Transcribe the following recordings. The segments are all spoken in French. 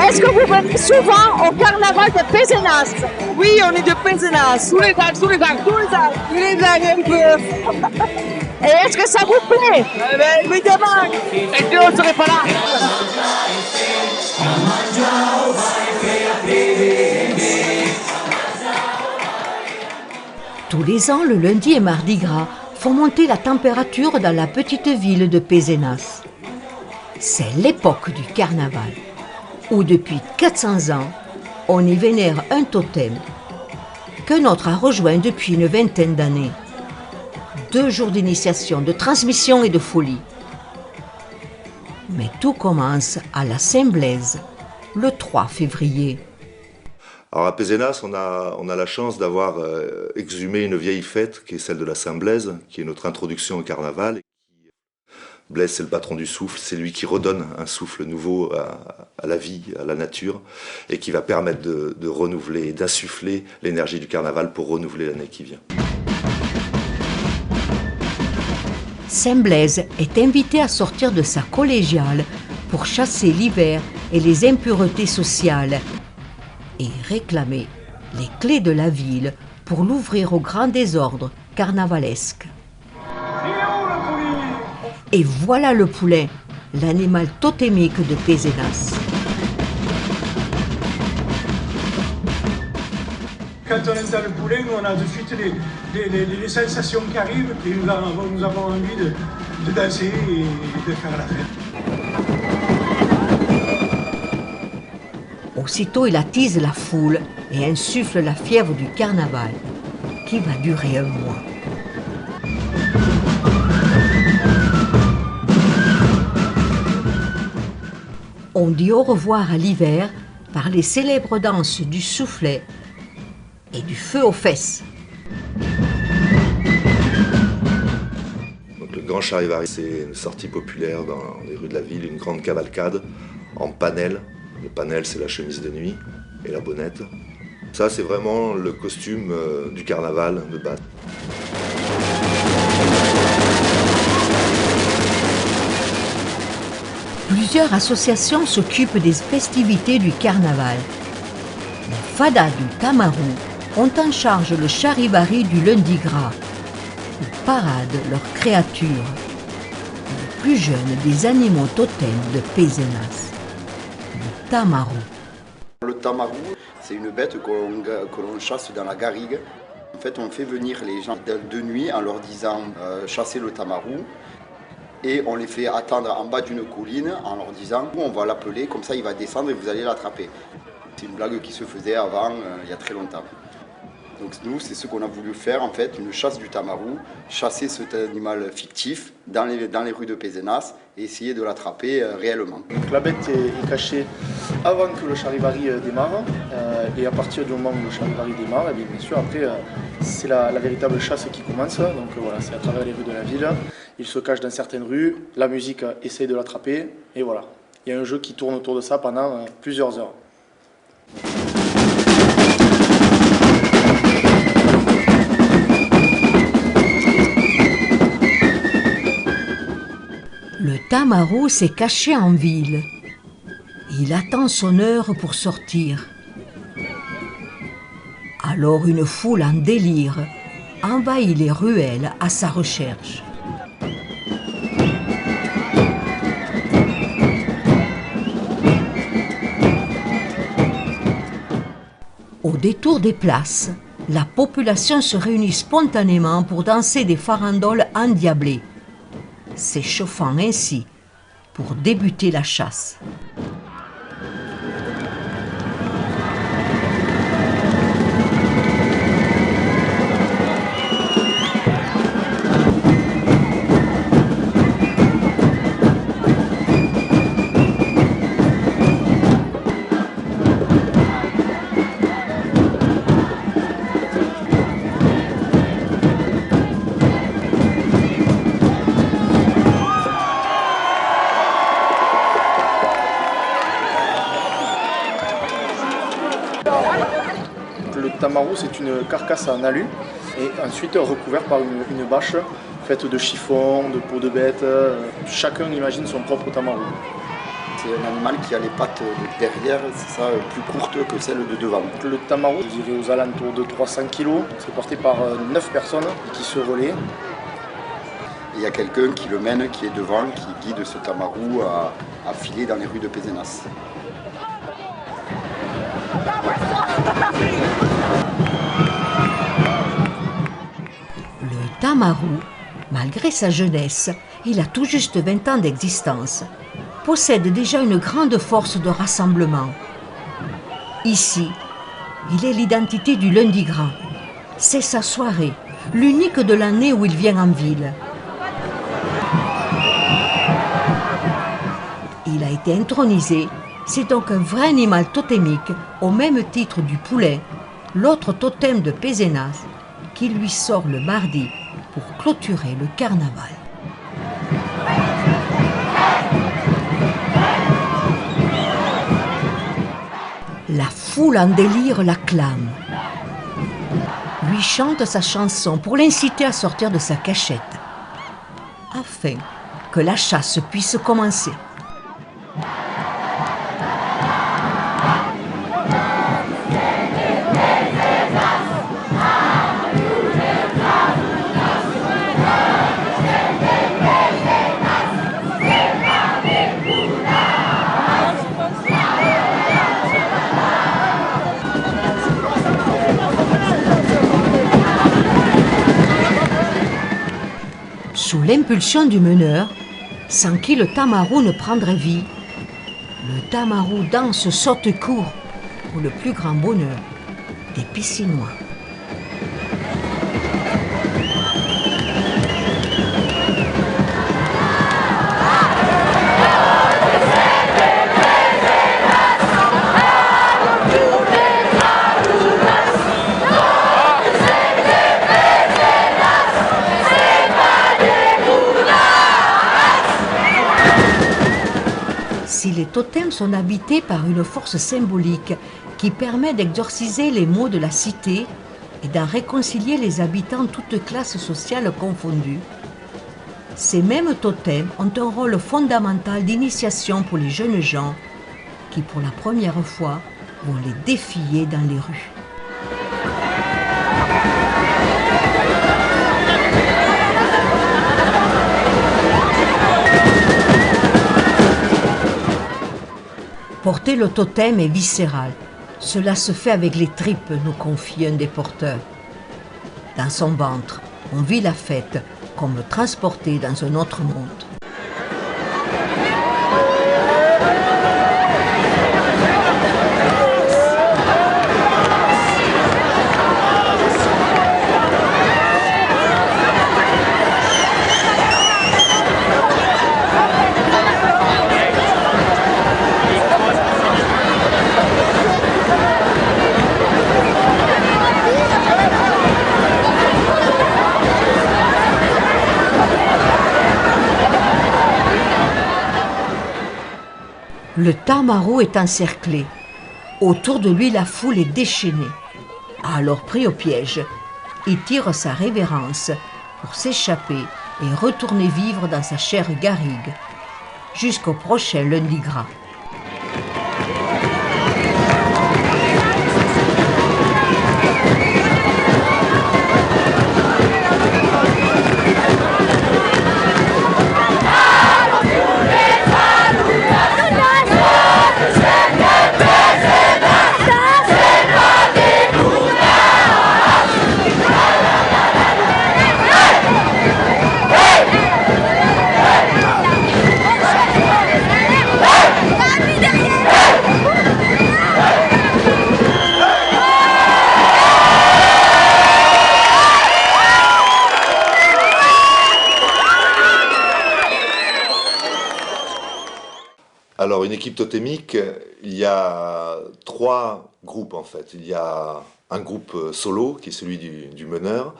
Est-ce que vous venez souvent au carnaval de Pézenas? Oui, on est de Pézenas. Tous les ans, un peu. Et est-ce que ça vous plaît? Évidemment. Et Dieu, on ne serait pas là. Tous les ans, le lundi et mardi gras font monter la température dans la petite ville de Pézenas. C'est l'époque du carnaval, où depuis 400 ans, on y vénère un totem qu'un autre a rejoint depuis une vingtaine d'années. 2 jours d'initiation, de transmission et de folie. Mais tout commence à la Saint-Blaise, le 3 février. Alors à Pézenas, on a la chance d'avoir exhumé une vieille fête qui est celle de la Saint-Blaise, qui est notre introduction au carnaval. Blaise, c'est le patron du souffle, c'est lui qui redonne un souffle nouveau à la vie, à la nature, et qui va permettre de renouveler, d'insuffler l'énergie du carnaval pour renouveler l'année qui vient. Saint-Blaise est invité à sortir de sa collégiale pour chasser l'hiver et les impuretés sociales et réclamer les clés de la ville pour l'ouvrir au grand désordre carnavalesque. Et voilà le poulain, l'animal totémique de Pézenas. Quand on entend le poulain, on a de suite les sensations qui arrivent et nous avons envie de danser et de faire la fête. Aussitôt, il attise la foule et insuffle la fièvre du carnaval, qui va durer un mois. On dit au revoir à l'hiver par les célèbres danses du soufflet et du feu aux fesses. Donc, le Grand Charivari, c'est une sortie populaire dans les rues de la ville, une grande cavalcade en panel. Le panel, c'est la chemise de nuit et la bonnette. Ça, c'est vraiment le costume du carnaval de base. Plusieurs associations s'occupent des festivités du carnaval. Les fadas du Tamarou ont en charge le charivari du lundi gras. Ils paradent leurs créatures, les plus jeunes des animaux totems de Pézenas, le Tamarou. Le Tamarou, c'est une bête que l'on chasse dans la garrigue. En fait, on fait venir les gens de nuit en leur disant chasser le Tamarou. Et on les fait attendre en bas d'une colline en leur disant on va l'appeler, comme ça il va descendre et vous allez l'attraper. C'est une blague qui se faisait avant, il y a très longtemps. Donc nous, c'est ce qu'on a voulu faire en fait, une chasse du Tamarou, chasser cet animal fictif dans les rues de Pézenas et essayer de l'attraper réellement. Donc la bête est cachée avant que le charivari démarre et à partir du moment où le charivari démarre, et bien sûr après c'est la véritable chasse qui commence. Donc voilà, c'est à travers les rues de la ville, il se cache dans certaines rues, la musique essaye de l'attraper et voilà. Il y a un jeu qui tourne autour de ça pendant plusieurs heures. Le Tamarou s'est caché en ville. Il attend son heure pour sortir. Alors une foule en délire envahit les ruelles à sa recherche. Au détour des places, la population se réunit spontanément pour danser des farandoles endiablées, s'échauffant ainsi pour débuter la chasse. tamarou, c'est une carcasse en alu et ensuite recouvert par une bâche faite de chiffon, de peau de bête. Chacun imagine son propre tamarou. C'est un animal qui a les pattes de derrière, c'est ça, plus courtes que celles de devant. Le tamarou, je dirais aux alentours de 300 kg, c'est porté par 9 personnes qui se relaient. Il y a quelqu'un qui le mène, qui est devant, qui guide ce tamarou à filer dans les rues de Pézenas. Le tamarou, malgré sa jeunesse, il a tout juste 20 ans d'existence, possède déjà une grande force de rassemblement. Ici, il est l'identité du lundi gras. C'est sa soirée, l'unique de l'année où il vient en ville. Il a été intronisé, c'est donc un vrai animal totémique, au même titre du poulet, l'autre totem de Pézenas, qui lui sort le mardi pour clôturer le carnaval. La foule en délire l'acclame. Lui chante sa chanson pour l'inciter à sortir de sa cachette, afin que la chasse puisse commencer. Sous l'impulsion du meneur, sans qui le tamarou ne prendrait vie, le tamarou danse, saute, court pour le plus grand bonheur des Piscinois. Si les totems sont habités par une force symbolique qui permet d'exorciser les maux de la cité et d'en réconcilier les habitants toutes classes sociales confondues, ces mêmes totems ont un rôle fondamental d'initiation pour les jeunes gens qui, pour la première fois, vont les défier dans les rues. Porter le totem est viscéral. Cela se fait avec les tripes, nous confie un des porteurs. Dans son ventre, on vit la fête comme transporté dans un autre monde. Le tamarou est encerclé. Autour de lui, la foule est déchaînée. Alors pris au piège, il tire sa révérence pour s'échapper et retourner vivre dans sa chère garrigue, jusqu'au prochain lundi gras. Alors, une équipe totémique, il y a 3 groupes en fait. Il y a un groupe solo, qui est celui du meneur,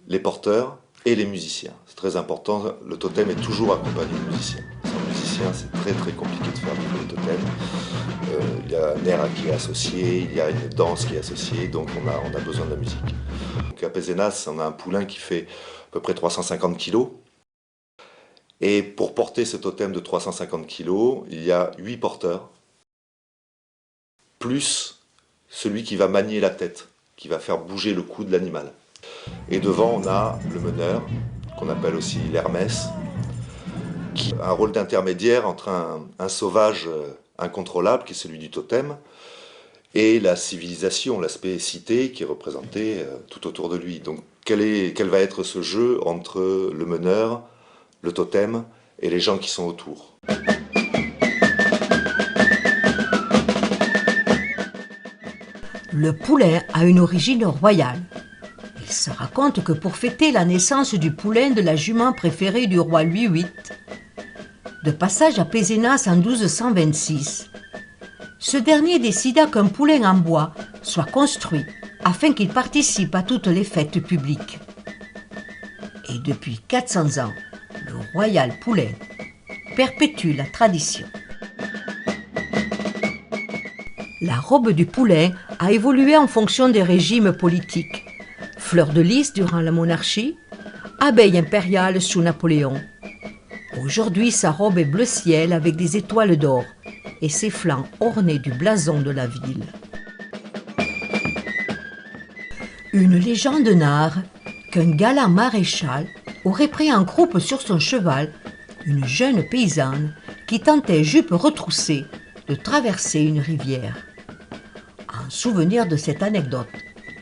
les porteurs et les musiciens. C'est très important, le totem est toujours accompagné de musiciens. Sans musiciens, musicien, c'est très très compliqué de faire vivre le totem. Il y a un air qui est associé, il y a une danse qui est associée, donc on a besoin de la musique. Donc à Pézenas, on a un poulain qui fait à peu près 350 kg. Et pour porter ce totem de 350 kg, il y a 8 porteurs, plus celui qui va manier la tête, qui va faire bouger le cou de l'animal. Et devant, on a le meneur, qu'on appelle aussi l'Hermès, qui a un rôle d'intermédiaire entre un sauvage incontrôlable, qui est celui du totem, et la civilisation, l'aspect cité, qui est représenté tout autour de lui. Donc quel va être ce jeu entre le meneur, le totem et les gens qui sont autour? Le poulain a une origine royale. Il se raconte que pour fêter la naissance du poulain de la jument préférée du roi Louis VIII, de passage à Pézenas en 1226, ce dernier décida qu'un poulain en bois soit construit afin qu'il participe à toutes les fêtes publiques. Et depuis 400 ans, le royal poulain perpétue la tradition. La robe du poulain a évolué en fonction des régimes politiques. Fleur de lys durant la monarchie, abeille impériale sous Napoléon. Aujourd'hui, sa robe est bleu ciel avec des étoiles d'or et ses flancs ornés du blason de la ville. Une légende narre qu'un galant maréchal aurait pris en croupe sur son cheval une jeune paysanne qui tentait, jupe retroussée, de traverser une rivière. En souvenir de cette anecdote,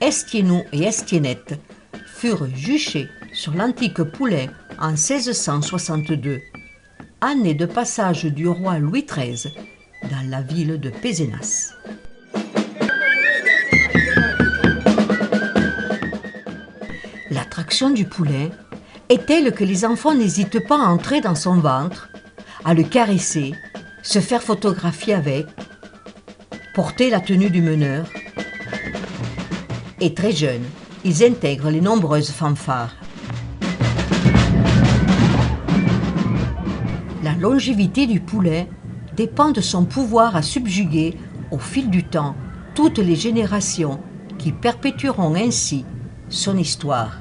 Estiennou et Estiennette furent juchés sur l'antique poulain en 1662, année de passage du roi Louis XIII dans la ville de Pézenas. L'attraction du poulain est telle que les enfants n'hésitent pas à entrer dans son ventre, à le caresser, se faire photographier avec, porter la tenue du meneur. Et très jeunes, ils intègrent les nombreuses fanfares. La longévité du poulain dépend de son pouvoir à subjuguer, au fil du temps, toutes les générations qui perpétueront ainsi son histoire.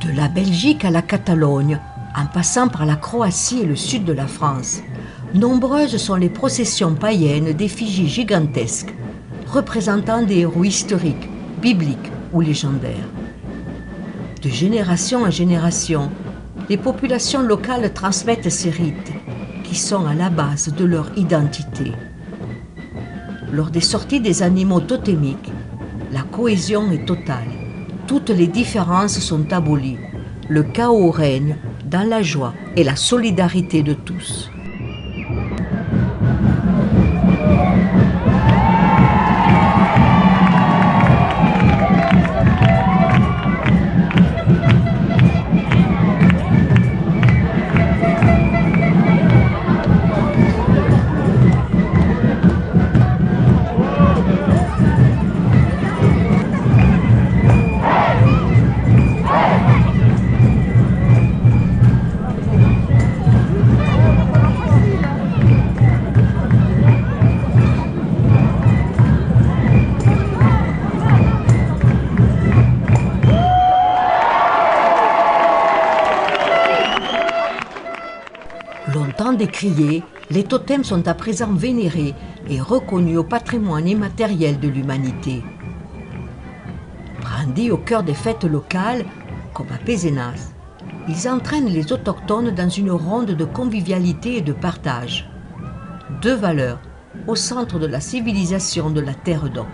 De la Belgique à la Catalogne, en passant par la Croatie et le sud de la France, nombreuses sont les processions païennes d'effigies gigantesques, représentant des héros historiques, bibliques ou légendaires. De génération en génération, les populations locales transmettent ces rites, qui sont à la base de leur identité. Lors des sorties des animaux totémiques, la cohésion est totale. Toutes les différences sont abolies. Le chaos règne dans la joie et la solidarité de tous. Longtemps décriés, les totems sont à présent vénérés et reconnus au patrimoine immatériel de l'humanité. Brandis au cœur des fêtes locales, comme à Pézenas, ils entraînent les autochtones dans une ronde de convivialité et de partage. Deux valeurs au centre de la civilisation de la Terre d'Oc.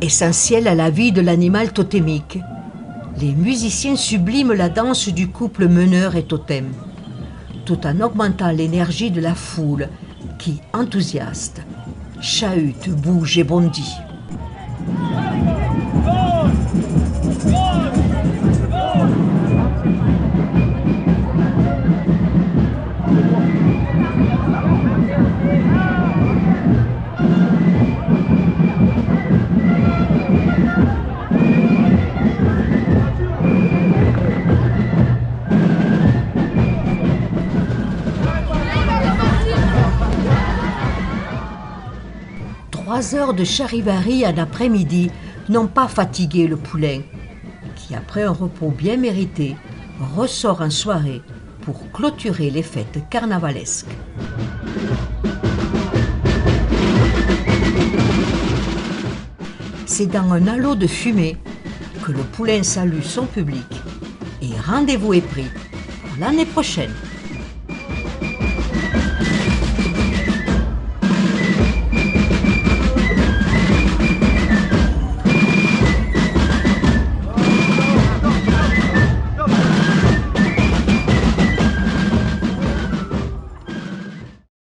Essentiel à la vie de l'animal totémique, les musiciens subliment la danse du couple meneur et totem, tout en augmentant l'énergie de la foule qui, enthousiaste, chahute, bouge et bondit. Trois heures de charivari en après-midi n'ont pas fatigué le poulain, qui après un repos bien mérité, ressort en soirée pour clôturer les fêtes carnavalesques. C'est dans un halo de fumée que le poulain salue son public et rendez-vous est pris pour l'année prochaine.